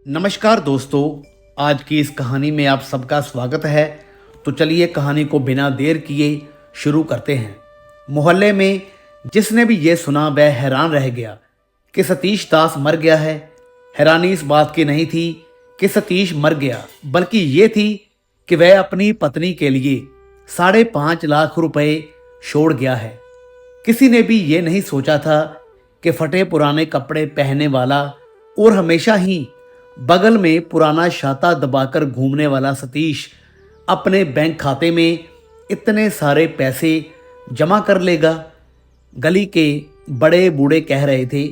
नमस्कार दोस्तों, आज की इस कहानी में आप सबका स्वागत है। तो चलिए कहानी को बिना देर किए शुरू करते हैं। मोहल्ले में जिसने भी ये सुना वह हैरान रह गया कि सतीश दास मर गया है। हैरानी इस बात की नहीं थी कि सतीश मर गया, बल्कि ये थी कि वह अपनी पत्नी के लिए 5.5 लाख रुपए छोड़ गया है। किसी ने भी ये नहीं सोचा था कि फटे पुराने कपड़े पहनने वाला और हमेशा ही बगल में पुराना छाता दबाकर घूमने वाला सतीश अपने बैंक खाते में इतने सारे पैसे जमा कर लेगा। गली के बड़े बूढ़े कह रहे थे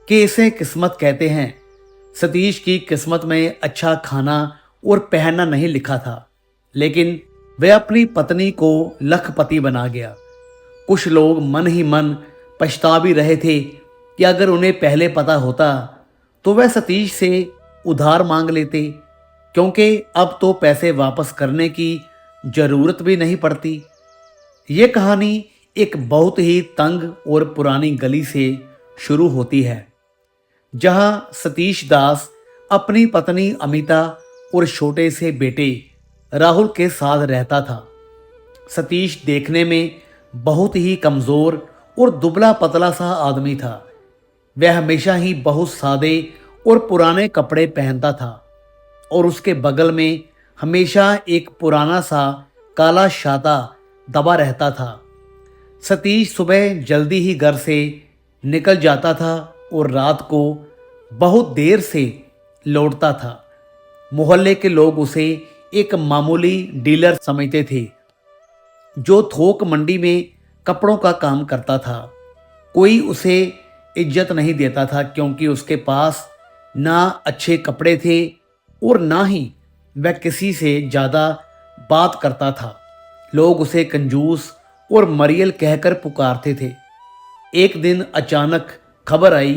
कि इसे किस्मत कहते हैं। सतीश की किस्मत में अच्छा खाना और पहनना नहीं लिखा था, लेकिन वह अपनी पत्नी को लखपति बना गया। कुछ लोग मन ही मन पछता भी रहे थे कि अगर उन्हें पहले पता होता तो वह सतीश से उधार मांग लेते, क्योंकि अब तो पैसे वापस करने की जरूरत भी नहीं पड़ती। ये कहानी एक बहुत ही तंग और पुरानी गली से शुरू होती है, जहां सतीश दास अपनी पत्नी अमिता और छोटे से बेटे राहुल के साथ रहता था। सतीश देखने में बहुत ही कमजोर और दुबला पतला सा आदमी था। वह हमेशा ही बहुत सादे और पुराने कपड़े पहनता था और उसके बगल में हमेशा एक पुराना सा काला छाता दबा रहता था। सतीश सुबह जल्दी ही घर से निकल जाता था और रात को बहुत देर से लौटता था। मोहल्ले के लोग उसे एक मामूली डीलर समझते थे, जो थोक मंडी में कपड़ों का काम करता था। कोई उसे इज्जत नहीं देता था, क्योंकि उसके पास ना अच्छे कपड़े थे और ना ही वह किसी से ज़्यादा बात करता था। लोग उसे कंजूस और मरियल कहकर पुकारते थे। एक दिन अचानक खबर आई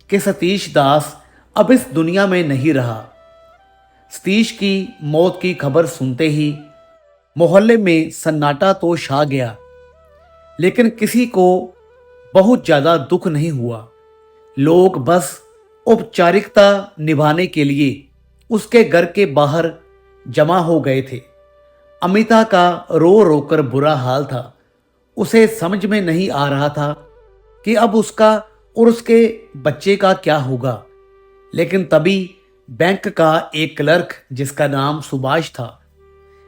कि सतीश दास अब इस दुनिया में नहीं रहा। सतीश की मौत की खबर सुनते ही मोहल्ले में सन्नाटा तो छा गया, लेकिन किसी को बहुत ज़्यादा दुख नहीं हुआ। लोग बस औपचारिकता निभाने के लिए उसके घर के बाहर जमा हो गए थे। अमिता का रो रो कर बुरा हाल था। उसे समझ में नहीं आ रहा था कि अब उसका और उसके बच्चे का क्या होगा। लेकिन तभी बैंक का एक क्लर्क, जिसका नाम सुभाष था,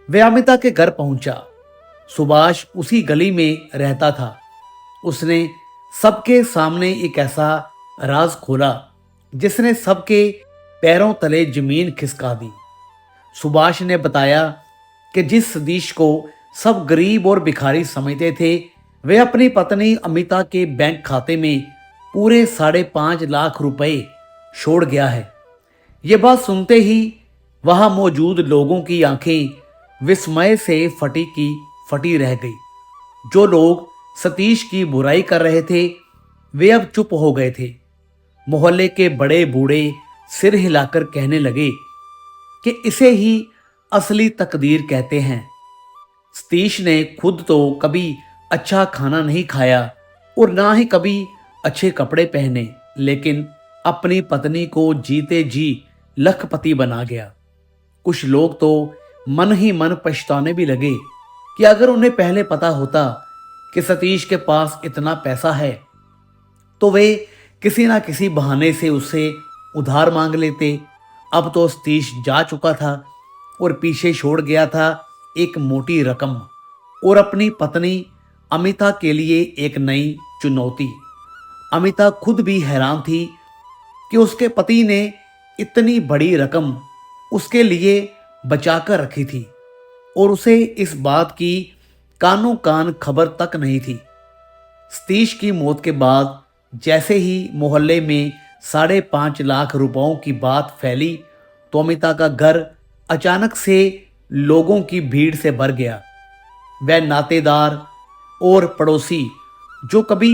वह अमिता के घर पहुंचा। सुभाष उसी गली में रहता था। उसने सबके सामने एक ऐसा राज खोला जिसने सबके पैरों तले जमीन खिसका दी। सुभाष ने बताया कि जिस सतीश को सब गरीब और भिखारी समझते थे, वह अपनी पत्नी अमिता के बैंक खाते में पूरे 5.5 लाख रुपए छोड़ गया है। ये बात सुनते ही वहां मौजूद लोगों की आंखें विस्मय से फटी की फटी रह गई। जो लोग सतीश की बुराई कर रहे थे, वे अब चुप हो गए थे। मोहल्ले के बड़े बूढ़े सिर हिलाकर कहने लगे कि इसे ही असली तकदीर कहते हैं। सतीश ने खुद तो कभी अच्छा खाना नहीं खाया और ना ही कभी अच्छे कपड़े पहने, लेकिन अपनी पत्नी को जीते जी लखपति बना गया। कुछ लोग तो मन ही मन पछताने भी लगे कि अगर उन्हें पहले पता होता कि सतीश के पास इतना पैसा है, तो वे किसी ना किसी बहाने से उससे उधार मांग लेते। अब तो सतीश जा चुका था और पीछे छोड़ गया था एक मोटी रकम और अपनी पत्नी अमिता के लिए एक नई चुनौती। अमिता खुद भी हैरान थी कि उसके पति ने इतनी बड़ी रकम उसके लिए बचाकर रखी थी और उसे इस बात की कानों कान खबर तक नहीं थी। सतीश की मौत के बाद जैसे ही मोहल्ले में 5.5 लाख रुपयों की बात फैली, तो अमिता का घर अचानक से लोगों की भीड़ से भर गया। वह नातेदार और पड़ोसी जो कभी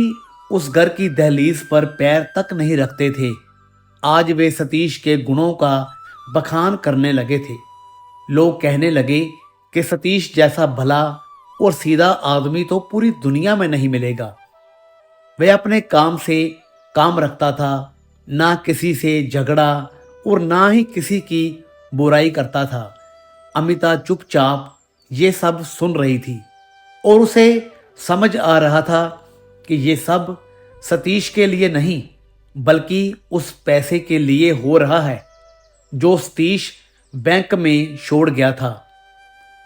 उस घर की दहलीज पर पैर तक नहीं रखते थे, आज वे सतीश के गुणों का बखान करने लगे थे। लोग कहने लगे कि सतीश जैसा भला और सीधा आदमी तो पूरी दुनिया में नहीं मिलेगा। वह अपने काम से काम रखता था, ना किसी से झगड़ा और ना ही किसी की बुराई करता था। अमिता चुपचाप ये सब सुन रही थी और उसे समझ आ रहा था कि ये सब सतीश के लिए नहीं बल्कि उस पैसे के लिए हो रहा है जो सतीश बैंक में छोड़ गया था।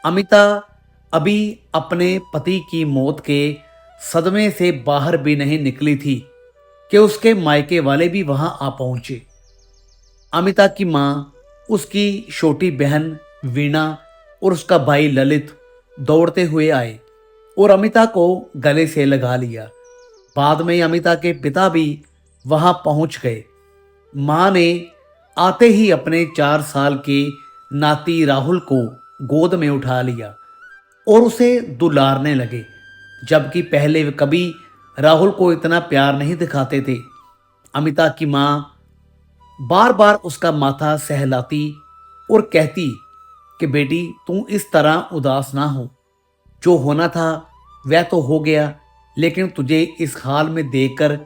अमिता अभी अपने पति की मौत के सदमे से बाहर भी नहीं निकली थी कि उसके मायके वाले भी वहां आ पहुंचे। अमिता की मां, उसकी छोटी बहन वीणा और उसका भाई ललित दौड़ते हुए आए और अमिता को गले से लगा लिया। बाद में अमिता के पिता भी वहां पहुंच गए। मां ने आते ही अपने 4 साल के नाती राहुल को गोद में उठा लिया और उसे दुलारने लगे, जबकि पहले वे कभी राहुल को इतना प्यार नहीं दिखाते थे। अमिता की मां बार बार उसका माथा सहलाती और कहती कि बेटी तू इस तरह उदास ना हो, जो होना था वह तो हो गया, लेकिन तुझे इस हाल में देखकर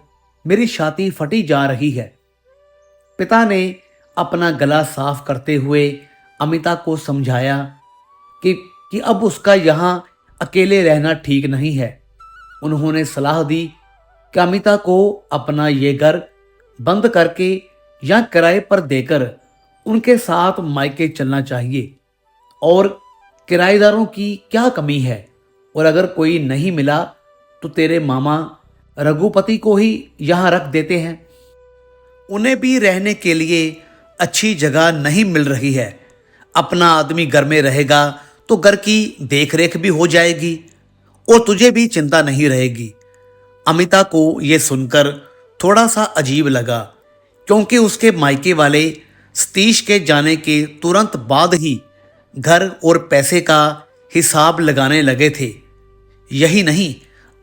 मेरी छाती फटी जा रही है। पिता ने अपना गला साफ करते हुए अमिता को समझाया कि अब उसका यहाँ अकेले रहना ठीक नहीं है। उन्होंने सलाह दी कि अमिता को अपना ये घर बंद करके या किराए पर देकर उनके साथ मायके चलना चाहिए। और किराएदारों की क्या कमी है, और अगर कोई नहीं मिला तो तेरे मामा रघुपति को ही यहाँ रख देते हैं। उन्हें भी रहने के लिए अच्छी जगह नहीं मिल रही है। अपना आदमी घर में रहेगा तो घर की देखरेख भी हो जाएगी और तुझे भी चिंता नहीं रहेगी। अमिता को यह सुनकर थोड़ा सा अजीब लगा, क्योंकि उसके मायके वाले सतीश के जाने के तुरंत बाद ही घर और पैसे का हिसाब लगाने लगे थे। यही नहीं,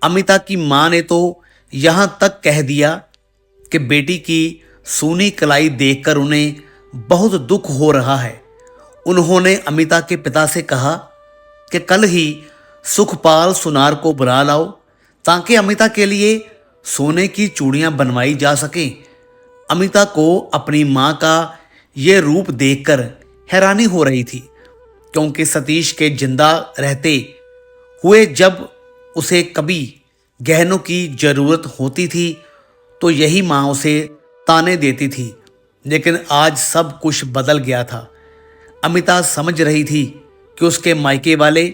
अमिता की मां ने तो यहां तक कह दिया कि बेटी की सूनी कलाई देखकर उन्हें बहुत दुख हो रहा है। उन्होंने अमिता के पिता से कहा कि कल ही सुखपाल सुनार को बुला लाओ ताकि अमिता के लिए सोने की चूड़ियां बनवाई जा सकें। अमिता को अपनी मां का यह रूप देखकर हैरानी हो रही थी, क्योंकि सतीश के जिंदा रहते हुए जब उसे कभी गहनों की जरूरत होती थी तो यही मां उसे ताने देती थी, लेकिन आज सब कुछ बदल गया था। अमिता समझ रही थी कि उसके मायके वाले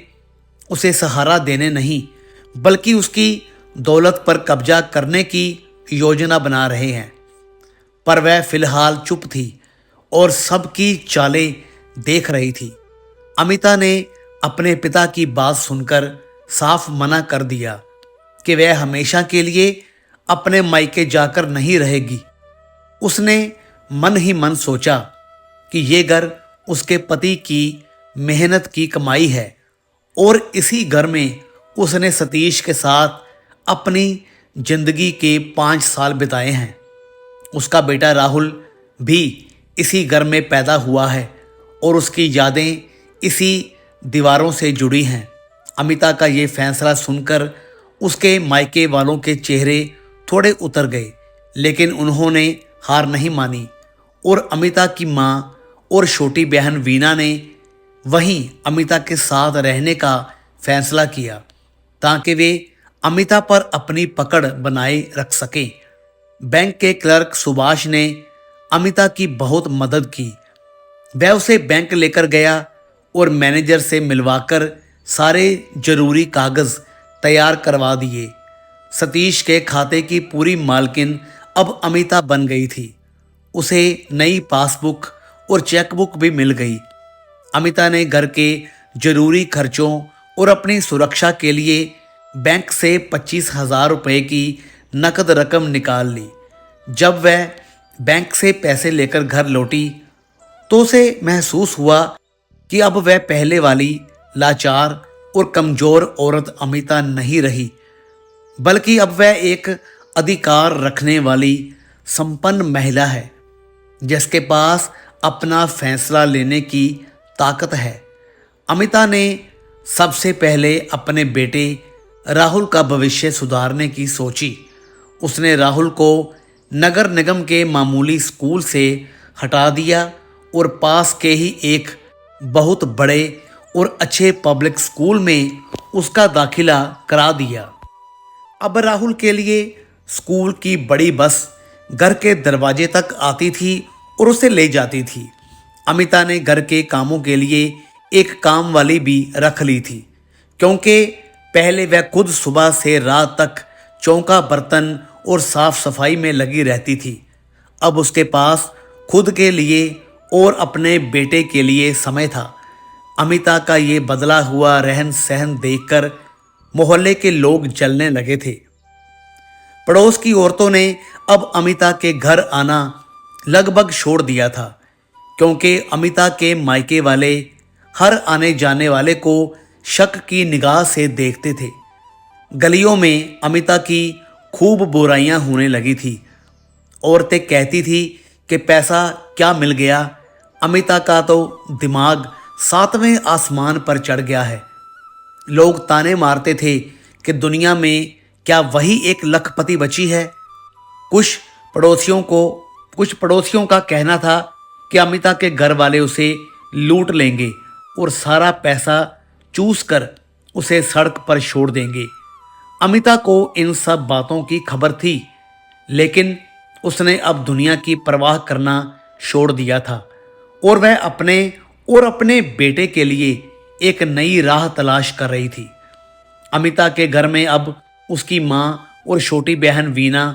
उसे सहारा देने नहीं बल्कि उसकी दौलत पर कब्जा करने की योजना बना रहे हैं। पर वह फिलहाल चुप थी और सबकी चालें देख रही थी। अमिता ने अपने पिता की बात सुनकर साफ मना कर दिया कि वह हमेशा के लिए अपने मायके जाकर नहीं रहेगी। उसने मन ही मन सोचा कि ये घर उसके पति की मेहनत की कमाई है और इसी घर में उसने सतीश के साथ अपनी जिंदगी के 5 साल बिताए हैं। उसका बेटा राहुल भी इसी घर में पैदा हुआ है और उसकी यादें इसी दीवारों से जुड़ी हैं। अमिता का ये फैसला सुनकर उसके मायके वालों के चेहरे थोड़े उतर गए, लेकिन उन्होंने हार नहीं मानी और अमिता की मां और छोटी बहन वीणा ने वहीं अमिता के साथ रहने का फैसला किया ताकि वे अमिता पर अपनी पकड़ बनाए रख सकें। बैंक के क्लर्क सुभाष ने अमिता की बहुत मदद की। वह उसे बैंक लेकर गया और मैनेजर से मिलवाकर सारे जरूरी कागज तैयार करवा दिए। सतीश के खाते की पूरी मालकिन अब अमिता बन गई थी। उसे नई पासबुक और चेकबुक भी मिल गई। अमिता ने घर के जरूरी खर्चों और अपनी सुरक्षा के लिए बैंक से 25,000 रुपये की नकद रकम निकाल ली। जब वह बैंक से पैसे लेकर घर लौटी तो उसे महसूस हुआ कि अब वह पहले वाली लाचार और कमजोर औरत अमिता नहीं रही, बल्कि अब वह एक अधिकार रखने वाली संपन्न महिला है जिसके पास अपना फैसला लेने की ताकत है। अमिता ने सबसे पहले अपने बेटे राहुल का भविष्य सुधारने की सोची। उसने राहुल को नगर निगम के मामूली स्कूल से हटा दिया और पास के ही एक बहुत बड़े और अच्छे पब्लिक स्कूल में उसका दाखिला करा दिया। अब राहुल के लिए स्कूल की बड़ी बस घर के दरवाजे तक आती थी और उसे ले जाती थी। अमिता ने घर के कामों के लिए एक काम वाली भी रख ली थी, क्योंकि पहले वह खुद सुबह से रात तक चौका बर्तन और साफ सफाई में लगी रहती थी। अब उसके पास खुद के लिए और अपने बेटे के लिए समय था। अमिता का ये बदला हुआ रहन सहन देखकर मोहल्ले के लोग जलने लगे थे। पड़ोस की औरतों ने अब अमिता के घर आना लगभग छोड़ दिया था, क्योंकि अमिता के मायके वाले हर आने जाने वाले को शक की निगाह से देखते थे। गलियों में अमिता की खूब बुराइयां होने लगी थी। औरतें कहती थी कि पैसा क्या मिल गया, अमिता का तो दिमाग 7वें आसमान पर चढ़ गया है। लोग ताने मारते थे कि दुनिया में क्या वही एक लखपति बची है। कुछ कुछ पड़ोसियों का कहना था कि अमिता के घर वाले उसे लूट लेंगे और सारा पैसा चूस कर उसे सड़क पर छोड़ देंगे। अमिता को इन सब बातों की खबर थी, लेकिन उसने अब दुनिया की परवाह करना छोड़ दिया था और वह अपने बेटे के लिए एक नई राह तलाश कर रही थी। अमिता के घर में अब उसकी माँ और छोटी बहन वीना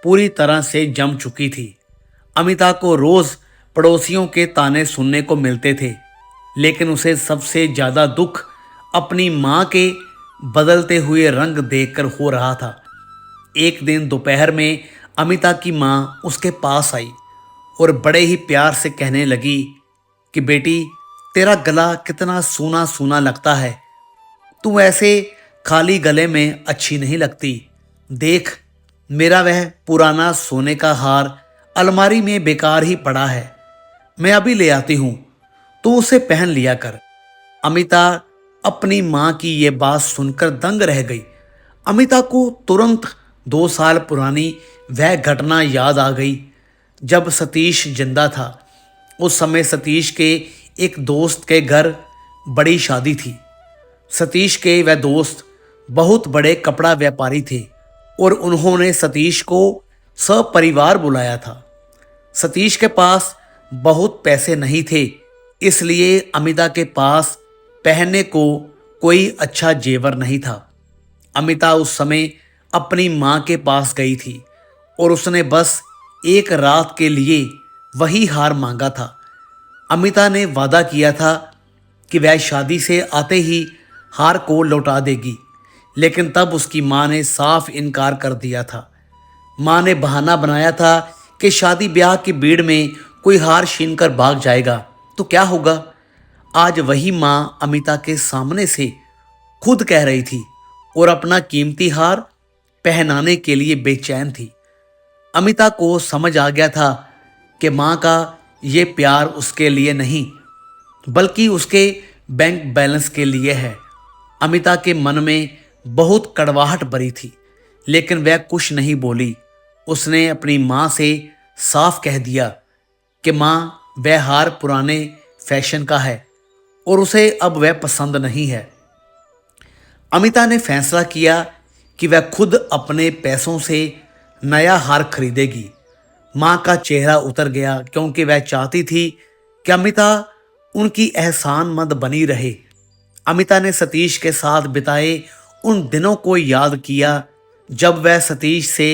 पूरी तरह से जम चुकी थी। अमिता को रोज पड़ोसियों के ताने सुनने को मिलते थे, लेकिन उसे सबसे ज्यादा दुख अपनी माँ के बदलते हुए रंग देखकर हो रहा था। एक दिन दोपहर में अमिता की माँ उसके पास आई और बड़े ही प्यार से कहने लगी कि बेटी, तेरा गला कितना सूना सूना लगता है, तू ऐसे खाली गले में अच्छी नहीं लगती। देख, मेरा वह पुराना सोने का हार अलमारी में बेकार ही पड़ा है, मैं अभी ले आती हूँ, तू उसे पहन लिया कर। अमिता अपनी माँ की ये बात सुनकर दंग रह गई। अमिता को तुरंत 2 साल पुरानी वह घटना याद आ गई जब सतीश जिंदा था। उस समय सतीश के एक दोस्त के घर बड़ी शादी थी। सतीश के वह दोस्त बहुत बड़े कपड़ा व्यापारी थे और उन्होंने सतीश को सपरिवार बुलाया था। सतीश के पास बहुत पैसे नहीं थे, इसलिए अमिता के पास पहनने को कोई अच्छा जेवर नहीं था। अमिता उस समय अपनी माँ के पास गई थी और उसने बस एक रात के लिए वही हार मांगा था। अमिता ने वादा किया था कि वह शादी से आते ही हार को लौटा देगी, लेकिन तब उसकी माँ ने साफ इनकार कर दिया था। माँ ने बहाना बनाया था कि शादी ब्याह की भीड़ में कोई हार छीन कर भाग जाएगा तो क्या होगा। आज वही माँ अमिता के सामने से खुद कह रही थी और अपना कीमती हार पहनाने के लिए बेचैन थी। अमिता को समझ आ गया था कि माँ का ये प्यार उसके लिए नहीं, बल्कि उसके बैंक बैलेंस के लिए है। अमिता के मन में बहुत कड़वाहट भरी थी, लेकिन वह कुछ नहीं बोली। उसने अपनी माँ से साफ कह दिया कि माँ, वह हार पुराने फैशन का है और उसे अब वह पसंद नहीं है। अमिता ने फैसला किया कि वह खुद अपने पैसों से नया हार खरीदेगी। माँ का चेहरा उतर गया, क्योंकि वह चाहती थी कि अमिता उनकी एहसानमंद बनी रहे। अमिता ने सतीश के साथ बिताए उन दिनों को याद किया जब वह सतीश से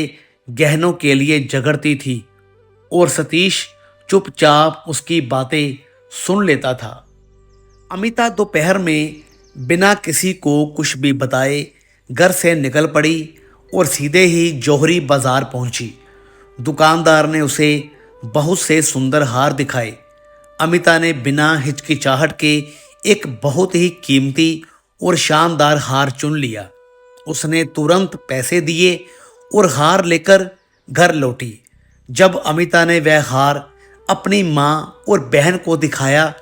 गहनों के लिए झगड़ती थी और सतीश चुपचाप उसकी बातें सुन लेता था। अमिता दोपहर में बिना किसी को कुछ भी बताए घर से निकल पड़ी और सीधे ही जौहरी बाजार पहुंची। दुकानदार ने उसे बहुत से सुंदर हार दिखाए। अमिता ने बिना हिचकिचाहट के एक बहुत ही कीमती और शानदार हार चुन लिया। उसने तुरंत पैसे दिए और हार लेकर घर लौटी। जब अमिता ने वह हार अपनी माँ और बहन को दिखाया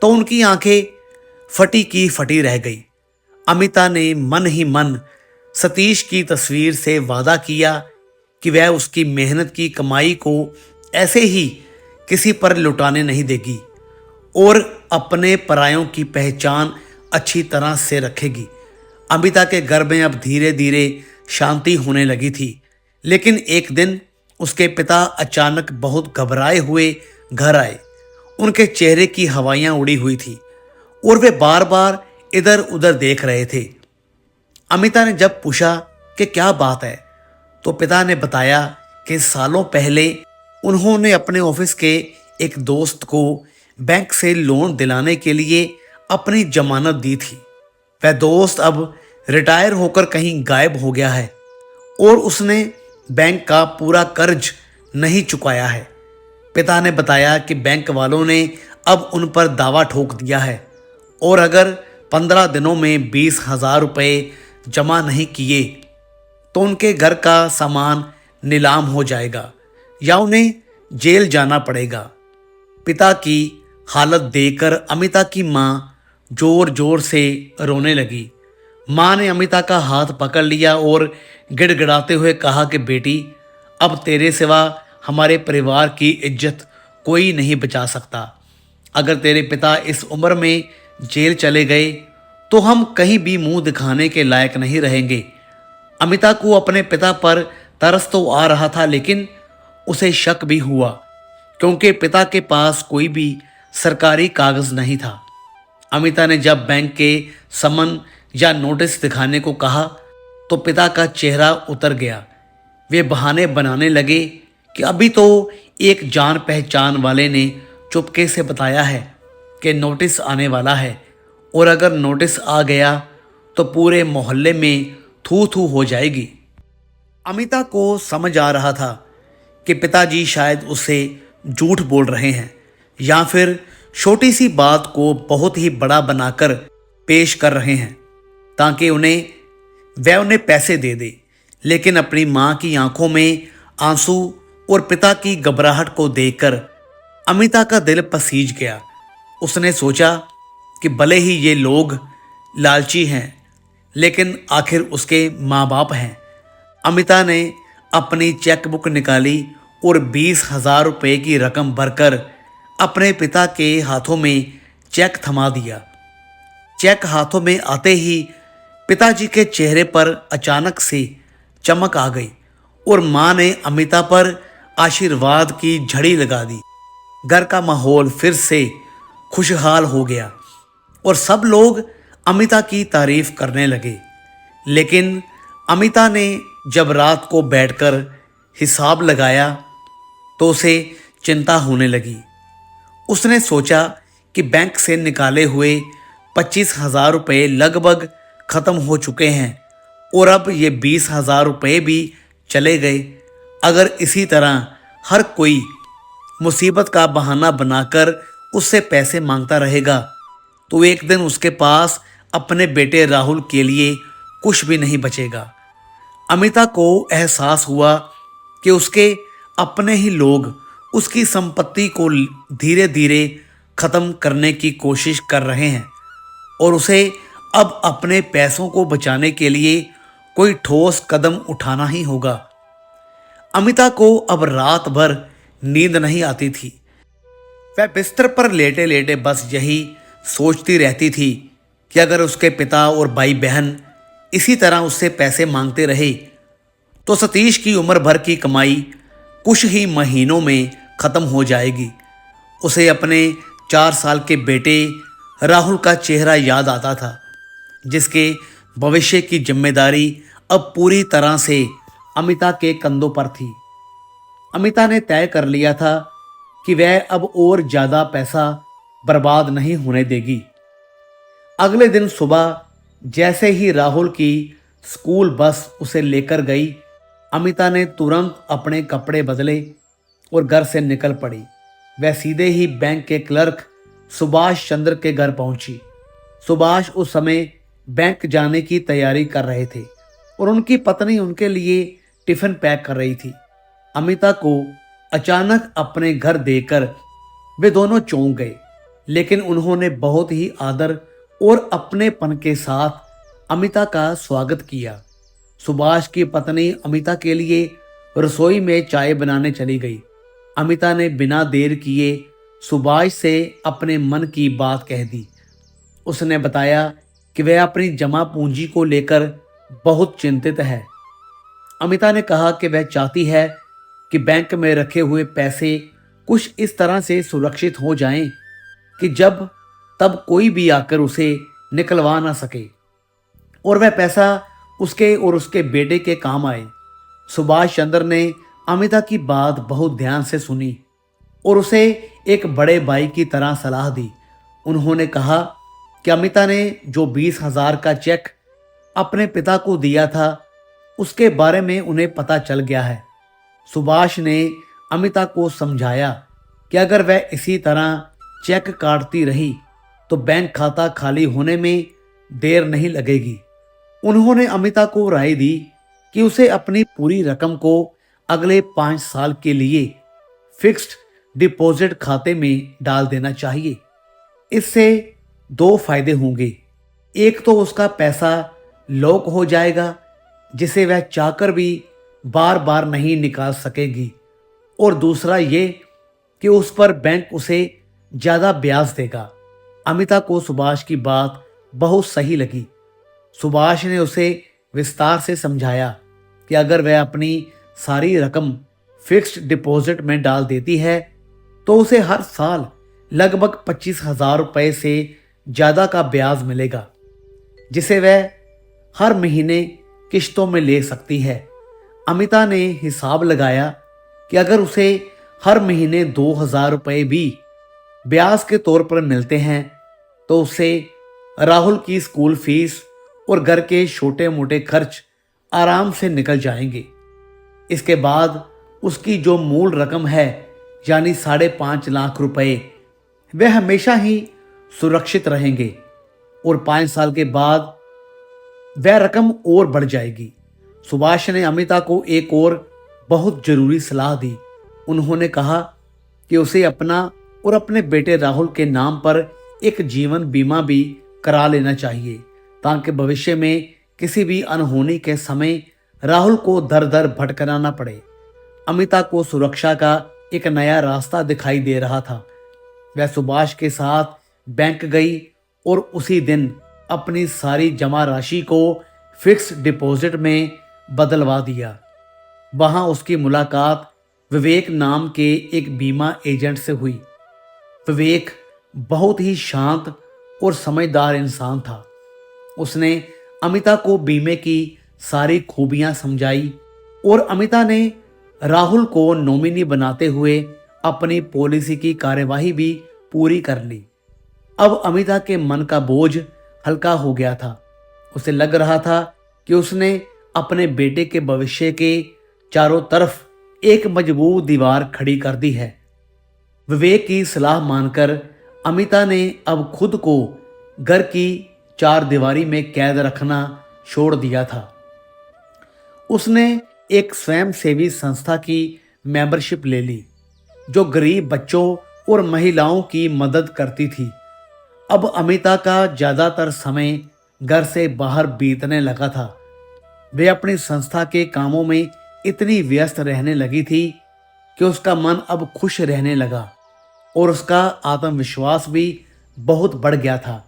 तो उनकी आंखें फटी की फटी रह गई। अमिता ने मन ही मन सतीश की तस्वीर से वादा किया कि वह उसकी मेहनत की कमाई को ऐसे ही किसी पर लुटाने नहीं देगी और अपने परायों की पहचान अच्छी तरह से रखेगी। अमिता के घर में अब धीरे धीरे शांति होने लगी थी। लेकिन एक दिन उसके पिता अचानक बहुत घबराए हुए घर आए। उनके चेहरे की हवाइयां उड़ी हुई थी और वे बार बार इधर उधर देख रहे थे। अमिता ने जब पूछा कि क्या बात है, तो पिता ने बताया कि सालों पहले उन्होंने अपने ऑफिस के एक दोस्त को बैंक से लोन दिलाने के लिए अपनी जमानत दी थी। वह दोस्त अब रिटायर होकर कहीं गायब हो गया है और उसने बैंक का पूरा कर्ज नहीं चुकाया है। पिता ने बताया कि बैंक वालों ने अब उन पर दावा ठोक दिया है और अगर 15 दिनों में 20,000 रुपये जमा नहीं किए तो उनके घर का सामान नीलाम हो जाएगा या उन्हें जेल जाना पड़ेगा। पिता की हालत देखकर अमिता की माँ जोर जोर से रोने लगी। माँ ने अमिता का हाथ पकड़ लिया और गिड़गिड़ाते हुए कहा कि बेटी, अब तेरे सिवा हमारे परिवार की इज्जत कोई नहीं बचा सकता। अगर तेरे पिता इस उम्र में जेल चले गए तो हम कहीं भी मुंह दिखाने के लायक नहीं रहेंगे। अमिता को अपने पिता पर तरस तो आ रहा था, लेकिन उसे शक भी हुआ क्योंकि पिता के पास कोई भी सरकारी कागज नहीं था। अमिता ने जब बैंक के समन या नोटिस दिखाने को कहा तो पिता का चेहरा उतर गया। वे बहाने बनाने लगे कि अभी तो एक जान पहचान वाले ने चुपके से बताया है कि नोटिस आने वाला है और अगर नोटिस आ गया तो पूरे मोहल्ले में थू थू हो जाएगी। अमिता को समझ आ रहा था कि पिताजी शायद उसे झूठ बोल रहे हैं या फिर छोटी सी बात को बहुत ही बड़ा बनाकर पेश कर रहे हैं ताकि वह उन्हें पैसे दे दे। लेकिन अपनी माँ की आंखों में आंसू और पिता की घबराहट को देखकर अमिता का दिल पसीज गया। उसने सोचा कि भले ही ये लोग लालची हैं, लेकिन आखिर उसके माँ बाप हैं। अमिता ने अपनी चेकबुक निकाली और 20,000 रुपये की रकम भरकर अपने पिता के हाथों में चेक थमा दिया। चेक हाथों में आते ही पिताजी के चेहरे पर अचानक से चमक आ गई और माँ ने अमिता पर आशीर्वाद की झड़ी लगा दी। घर का माहौल फिर से खुशहाल हो गया और सब लोग अमिता की तारीफ करने लगे। लेकिन अमिता ने जब रात को बैठकर हिसाब लगाया तो उसे चिंता होने लगी। उसने सोचा कि बैंक से निकाले हुए 25,000 रुपये लगभग खत्म हो चुके हैं और अब ये 20,000 रुपये भी चले गए। अगर इसी तरह हर कोई मुसीबत का बहाना बनाकर उससे पैसे मांगता रहेगा तो एक दिन उसके पास अपने बेटे राहुल के लिए कुछ भी नहीं बचेगा। अमिता को एहसास हुआ कि उसके अपने ही लोग उसकी संपत्ति को धीरे धीरे खत्म करने की कोशिश कर रहे हैं और उसे अब अपने पैसों को बचाने के लिए कोई ठोस कदम उठाना ही होगा। अमिता को अब रात भर नींद नहीं आती थी। वह बिस्तर पर लेटे लेटे बस यही सोचती रहती थी कि अगर उसके पिता और भाई बहन इसी तरह उससे पैसे मांगते रहे तो सतीश की उम्र भर की कमाई कुछ ही महीनों में खत्म हो जाएगी। उसे अपने 4 साल के बेटे राहुल का चेहरा याद आता था, जिसके भविष्य की जिम्मेदारी अब पूरी तरह से अमिता के कंधों पर थी। अमिता ने तय कर लिया था कि वह अब और ज़्यादा पैसा बर्बाद नहीं होने देगी। अगले दिन सुबह जैसे ही राहुल की स्कूल बस उसे लेकर गई, अमिता ने तुरंत अपने कपड़े बदले और घर से निकल पड़ी। वह सीधे ही बैंक के क्लर्क सुभाष चंद्र के घर पहुंची। सुभाष उस समय बैंक जाने की तैयारी कर रहे थे और उनकी पत्नी उनके लिए टिफिन पैक कर रही थी। अमिता को अचानक अपने घर देखकर वे दोनों चौंक गए, लेकिन उन्होंने बहुत ही आदर और अपनेपन के साथ अमिता का स्वागत किया। सुभाष की पत्नी अमिता के लिए रसोई में चाय बनाने चली गई अमिता ने बिना देर किए सुभाष से अपने मन की बात कह दी। उसने बताया कि वह अपनी जमा पूंजी को लेकर बहुत चिंतित है। अमिता ने कहा कि वह चाहती है कि बैंक में रखे हुए पैसे कुछ इस तरह से सुरक्षित हो जाएं कि जब तब कोई भी आकर उसे निकलवा ना सके और वह पैसा उसके और उसके बेटे के काम आए। सुभाष चंद्र ने अमिता की बात बहुत ध्यान से सुनी और उसे एक बड़े भाई की तरह सलाह दी। उन्होंने कहा कि अमिता ने जो 20,000 का चेक अपने पिता को दिया था उसके बारे में उन्हें पता चल गया है। सुभाष ने अमिता को समझाया कि अगर वह इसी तरह चेक काटती रही तो बैंक खाता खाली होने में देर नहीं लगेगी। उन्होंने अमिता को राय दी कि उसे अपनी पूरी रकम को अगले 5 साल के लिए फिक्स्ड डिपॉजिट खाते में डाल देना चाहिए। इससे 2 फायदे होंगे। एक तो उसका पैसा लॉक हो जाएगा जिसे वह चाहकर भी बार बार नहीं निकाल सकेगी, और दूसरा ये कि उस पर बैंक उसे ज़्यादा ब्याज देगा। अमिता को सुभाष की बात बहुत सही लगी। सुभाष ने उसे विस्तार से समझाया कि अगर वह अपनी सारी रकम फिक्स्ड डिपॉजिट में डाल देती है तो उसे हर साल लगभग 25,000 रुपये से ज़्यादा का ब्याज मिलेगा, जिसे वह हर महीने किश्तों में ले सकती है। अमिता ने हिसाब लगाया कि अगर उसे हर महीने 2,000 रुपये भी ब्याज के तौर पर मिलते हैं तो उसे राहुल की स्कूल फीस और घर के छोटे मोटे खर्च आराम से निकल जाएंगे। इसके बाद उसकी जो मूल रकम है यानी 5.5 लाख रुपए वह हमेशा ही सुरक्षित रहेंगे और 5 साल के बाद वह रकम और बढ़ जाएगी। सुभाष ने अमिता को एक और बहुत जरूरी सलाह दी। उन्होंने कहा कि उसे अपना और अपने बेटे राहुल के नाम पर एक जीवन बीमा भी करा लेना चाहिए ताकि भविष्य में किसी भी अनहोनी के समय राहुल को दर दर भटकना न पड़े। अमिता को सुरक्षा का एक नया रास्ता दिखाई दे रहा था। वह सुभाष के साथ बैंक गई और उसी दिन अपनी सारी जमा राशि को फिक्स डिपॉजिट में बदलवा दिया। वहां उसकी मुलाकात विवेक नाम के एक बीमा एजेंट से हुई। विवेक बहुत ही शांत और समझदार इंसान था। उसने अमिता को बीमे की सारी खूबियां समझाई और अमिता ने राहुल को नॉमिनी बनाते हुए अपनी पॉलिसी की कार्यवाही भी पूरी कर ली। अब अमिता के मन का बोझ हल्का हो गया था। उसे लग रहा था कि उसने अपने बेटे के भविष्य के चारों तरफ एक मजबूत दीवार खड़ी कर दी है। विवेक की सलाह मानकर अमिता ने अब खुद को घर की 4 दीवारी में कैद रखना छोड़ दिया था। उसने एक स्वयंसेवी संस्था की मेंबरशिप ले ली जो गरीब बच्चों और महिलाओं की मदद करती थी। अब अमिता का ज़्यादातर समय घर से बाहर बीतने लगा था। वे अपनी संस्था के कामों में इतनी व्यस्त रहने लगी थी कि उसका मन अब खुश रहने लगा और उसका आत्मविश्वास भी बहुत बढ़ गया था।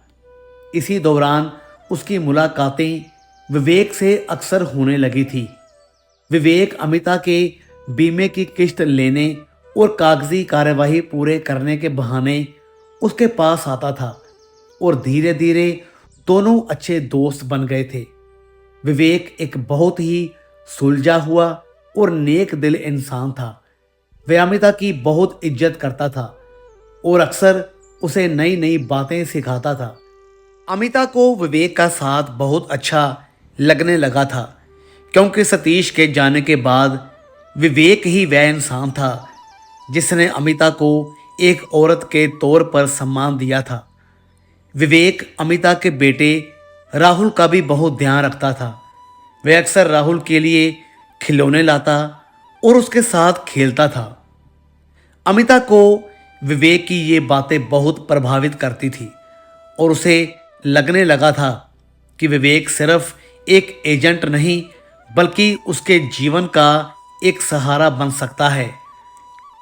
इसी दौरान उसकी मुलाकातें विवेक से अक्सर होने लगी थी। विवेक अमिता के बीमे की किस्त लेने और कागजी कार्यवाही पूरे करने के बहाने उसके पास आता था और धीरे धीरे दोनों अच्छे दोस्त बन गए थे। विवेक एक बहुत ही सुलझा हुआ और नेक दिल इंसान था। वह अमिता की बहुत इज्जत करता था और अक्सर उसे नई नई बातें सिखाता था। अमिता को विवेक का साथ बहुत अच्छा लगने लगा था क्योंकि सतीश के जाने के बाद विवेक ही वह इंसान था जिसने अमिता को एक औरत के तौर पर सम्मान दिया था। विवेक अमिता के बेटे राहुल का भी बहुत ध्यान रखता था। वह अक्सर राहुल के लिए खिलौने लाता और उसके साथ खेलता था। अमिता को विवेक की ये बातें बहुत प्रभावित करती थी और उसे लगने लगा था कि विवेक सिर्फ एक एजेंट नहीं बल्कि उसके जीवन का एक सहारा बन सकता है।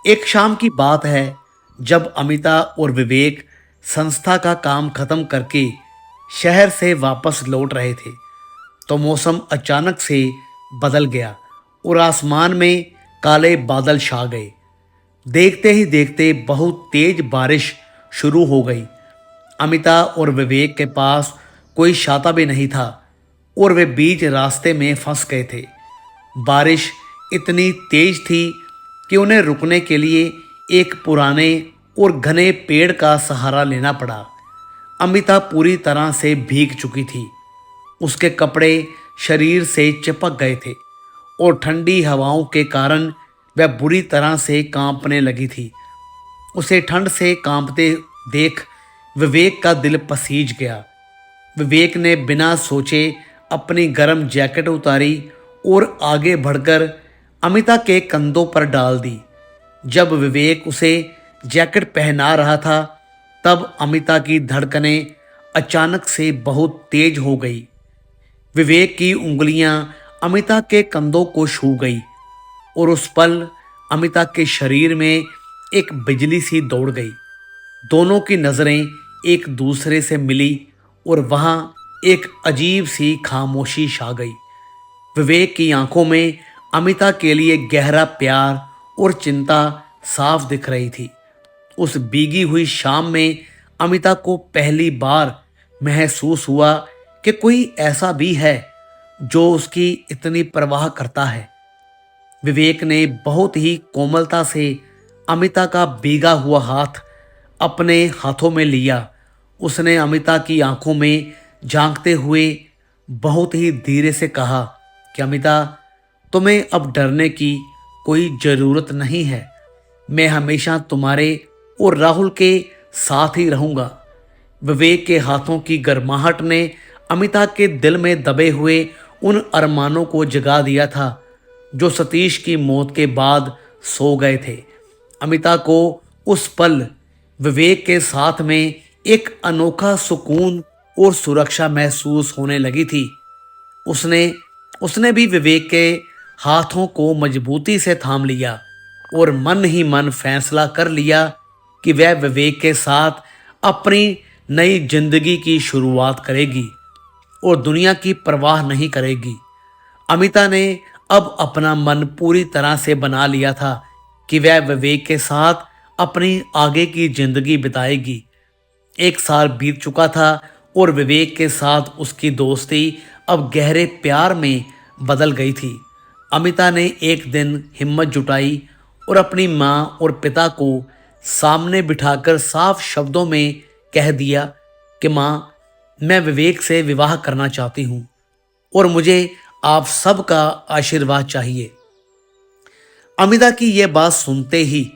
एक शाम की बात है, जब अमिता और विवेक संस्था का काम खत्म करके शहर से वापस लौट रहे थे, तो मौसम अचानक से बदल गया और आसमान में काले बादल छा गए। देखते ही देखते बहुत तेज बारिश शुरू हो गई। अमिता और विवेक के पास कोई छाता भी नहीं था और वे बीच रास्ते में फंस गए थे। बारिश इतनी तेज थी कि उन्हें रुकने के लिए एक पुराने और घने पेड़ का सहारा लेना पड़ा। अमिता पूरी तरह से भीग चुकी थी। उसके कपड़े शरीर से चिपक गए थे और ठंडी हवाओं के कारण वह बुरी तरह से कांपने लगी थी। उसे ठंड से कांपते देख विवेक का दिल पसीज गया। विवेक ने बिना सोचे अपनी गर्म जैकेट उतारी और आगे बढ़कर अमिता के कंधों पर डाल दी। जब विवेक उसे जैकेट पहना रहा था, तब अमिता की धड़कनें अचानक से बहुत तेज हो गई। विवेक की उंगलियां अमिता के कंधों को छू गई और उस पल अमिता के शरीर में एक बिजली सी दौड़ गई। दोनों की नज़रें एक दूसरे से मिली और वहां एक अजीब सी खामोशी छा गई। विवेक की आंखों में अमिता के लिए गहरा प्यार और चिंता साफ दिख रही थी। उस भीगी हुई शाम में अमिता को पहली बार महसूस हुआ कि कोई ऐसा भी है जो उसकी इतनी परवाह करता है। विवेक ने बहुत ही कोमलता से अमिता का भीगा हुआ हाथ अपने हाथों में लिया। उसने अमिता की आंखों में झांकते हुए बहुत ही धीरे से कहा कि अमिता, तुम्हें अब डरने की कोई ज़रूरत नहीं है। मैं हमेशा तुम्हारे और राहुल के साथ ही रहूँगा। विवेक के हाथों की गर्माहट ने अमिता के दिल में दबे हुए उन अरमानों को जगा दिया था जो सतीश की मौत के बाद सो गए थे। अमिता को उस पल विवेक के साथ में एक अनोखा सुकून और सुरक्षा महसूस होने लगी थी। उसने भी विवेक के हाथों को मजबूती से थाम लिया और मन ही मन फैसला कर लिया कि वह विवेक के साथ अपनी नई जिंदगी की शुरुआत करेगी और दुनिया की परवाह नहीं करेगी। अमिता ने अब अपना मन पूरी तरह से बना लिया था कि वह विवेक के साथ अपनी आगे की जिंदगी बिताएगी। 1 साल बीत चुका था और विवेक के साथ उसकी दोस्ती अब गहरे प्यार में बदल गई थी। अमिता ने एक दिन हिम्मत जुटाई और अपनी माँ और पिता को सामने बिठाकर साफ शब्दों में कह दिया कि माँ, मैं विवेक से विवाह करना चाहती हूँ और मुझे आप सबका आशीर्वाद चाहिए। अमिता की यह बात सुनते ही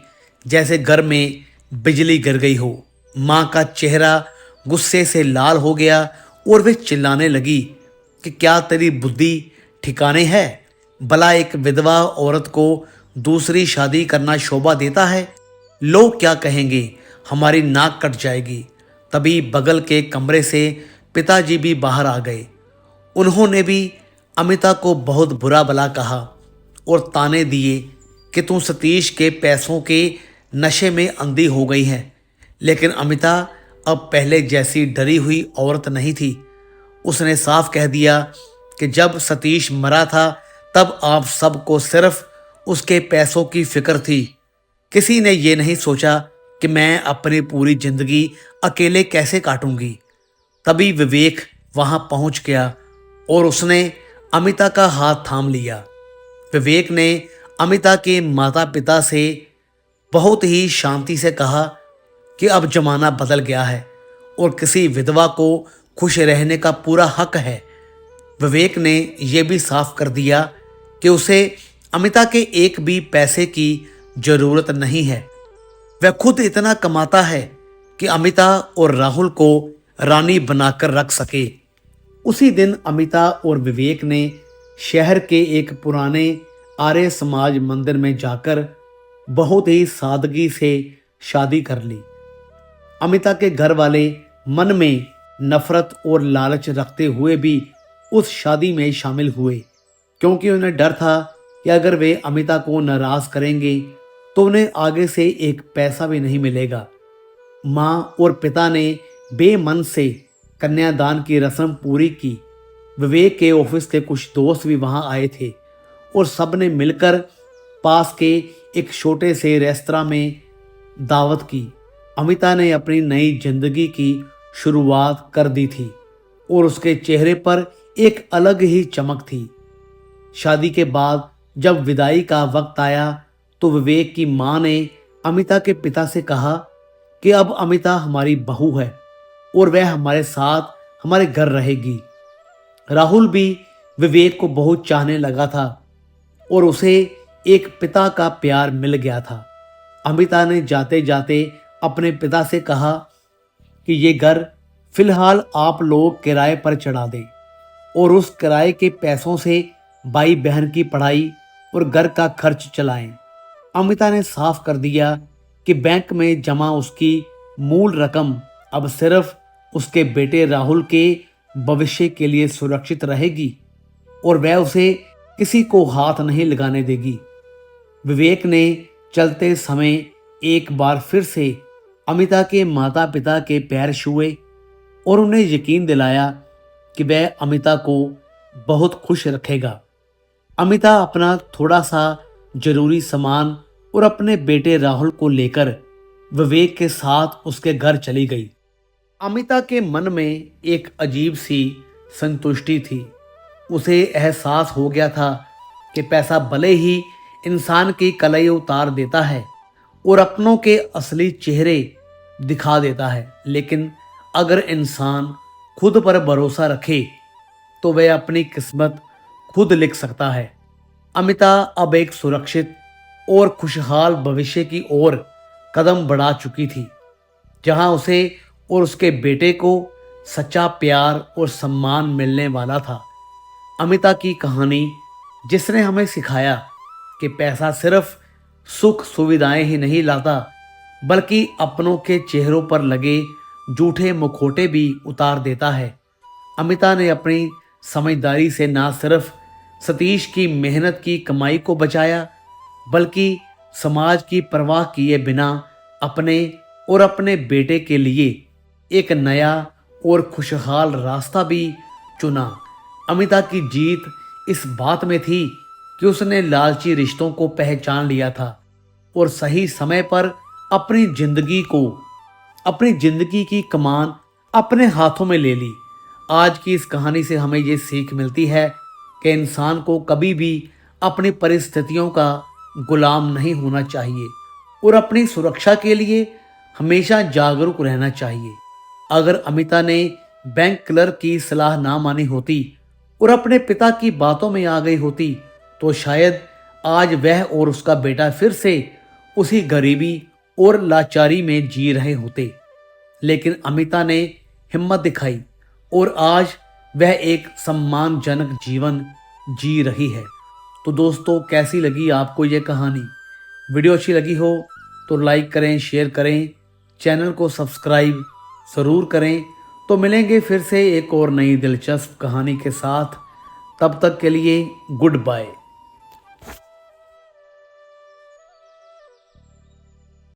जैसे घर में बिजली गिर गई हो। माँ का चेहरा गुस्से से लाल हो गया और वे चिल्लाने लगी कि क्या तेरी बुद्धि ठिकाने है? भला एक विधवा औरत को दूसरी शादी करना शोभा देता है? लोग क्या कहेंगे? हमारी नाक कट जाएगी। तभी बगल के कमरे से पिताजी भी बाहर आ गए। उन्होंने भी अमिता को बहुत बुरा भला कहा और ताने दिए कि तू सतीश के पैसों के नशे में अंधी हो गई है। लेकिन अमिता अब पहले जैसी डरी हुई औरत नहीं थी। उसने साफ कह दिया कि जब सतीश मरा था तब आप सबको सिर्फ उसके पैसों की फिक्र थी। किसी ने ये नहीं सोचा कि मैं अपनी पूरी जिंदगी अकेले कैसे काटूंगी। तभी विवेक वहां पहुंच गया और उसने अमिता का हाथ थाम लिया। विवेक ने अमिता के माता पिता से बहुत ही शांति से कहा कि अब जमाना बदल गया है और किसी विधवा को खुश रहने का पूरा हक है। विवेक ने यह भी साफ कर दिया कि उसे अमिता के एक भी पैसे की जरूरत नहीं है। वह खुद इतना कमाता है कि अमिता और राहुल को रानी बनाकर रख सके। उसी दिन अमिता और विवेक ने शहर के एक पुराने आर्य समाज मंदिर में जाकर बहुत ही सादगी से शादी कर ली। अमिता के घर वाले मन में नफरत और लालच रखते हुए भी उस शादी में शामिल हुए, क्योंकि उन्हें डर था कि अगर वे अमिता को नाराज करेंगे तो उन्हें आगे से एक पैसा भी नहीं मिलेगा। माँ और पिता ने बेमन से कन्यादान की रस्म पूरी की। विवेक के ऑफिस के कुछ दोस्त भी वहां आए थे और सबने मिलकर पास के एक छोटे से रेस्तरां में दावत की। अमिता ने अपनी नई जिंदगी की शुरुआत कर दी थी और उसके चेहरे पर एक अलग ही चमक थी। शादी के बाद जब विदाई का वक्त आया तो विवेक की मां ने अमिता के पिता से कहा कि अब अमिता हमारी बहू है और वह हमारे साथ हमारे घर रहेगी। राहुल भी विवेक को बहुत चाहने लगा था और उसे एक पिता का प्यार मिल गया था। अमिता ने जाते जाते अपने पिता से कहा कि ये घर फिलहाल आप लोग किराए पर चढ़ा दें और उस किराए के पैसों से भाई बहन की पढ़ाई और घर का खर्च चलाएं। अमिता ने साफ कर दिया कि बैंक में जमा उसकी मूल रकम अब सिर्फ उसके बेटे राहुल के भविष्य के लिए सुरक्षित रहेगी और वह उसे किसी को हाथ नहीं लगाने देगी। विवेक ने चलते समय एक बार फिर से अमिता के माता पिता के पैर छुए और उन्हें यकीन दिलाया कि वह अमिता को बहुत खुश रखेगा। अमिता अपना थोड़ा सा जरूरी सामान और अपने बेटे राहुल को लेकर विवेक के साथ उसके घर चली गई। अमिता के मन में एक अजीब सी संतुष्टि थी। उसे एहसास हो गया था कि पैसा भले ही इंसान की कलाई उतार देता है और अपनों के असली चेहरे दिखा देता है, लेकिन अगर इंसान खुद पर भरोसा रखे तो वह अपनी किस्मत खुद लिख सकता है। अमिता अब एक सुरक्षित और खुशहाल भविष्य की ओर कदम बढ़ा चुकी थी, जहां उसे और उसके बेटे को सच्चा प्यार और सम्मान मिलने वाला था। अमिता की कहानी जिसने हमें सिखाया कि पैसा सिर्फ सुख सुविधाएं ही नहीं लाता, बल्कि अपनों के चेहरों पर लगे झूठे मुखौटे भी उतार देता है। अमिता ने अपनी समझदारी से न सिर्फ सतीश की मेहनत की कमाई को बचाया, बल्कि समाज की परवाह किए बिना अपने और अपने बेटे के लिए एक नया और खुशहाल रास्ता भी चुना। अमिता की जीत इस बात में थी कि उसने लालची रिश्तों को पहचान लिया था और सही समय पर अपनी जिंदगी की कमान अपने हाथों में ले ली। आज की इस कहानी से हमें ये सीख मिलती है कि इंसान को कभी भी अपनी परिस्थितियों का गुलाम नहीं होना चाहिए और अपनी सुरक्षा के लिए हमेशा जागरूक रहना चाहिए। अगर अमिता ने बैंक क्लर्क की सलाह ना मानी होती और अपने पिता की बातों में आ गई होती तो शायद आज वह और उसका बेटा फिर से उसी गरीबी और लाचारी में जी रहे होते। लेकिन अमिता ने हिम्मत दिखाई और आज वह एक सम्मानजनक जीवन जी रही है। तो दोस्तों, कैसी लगी आपको ये कहानी? वीडियो अच्छी लगी हो तो लाइक करें, शेयर करें, चैनल को सब्सक्राइब ज़रूर करें। तो मिलेंगे फिर से एक और नई दिलचस्प कहानी के साथ। तब तक के लिए गुड बाय।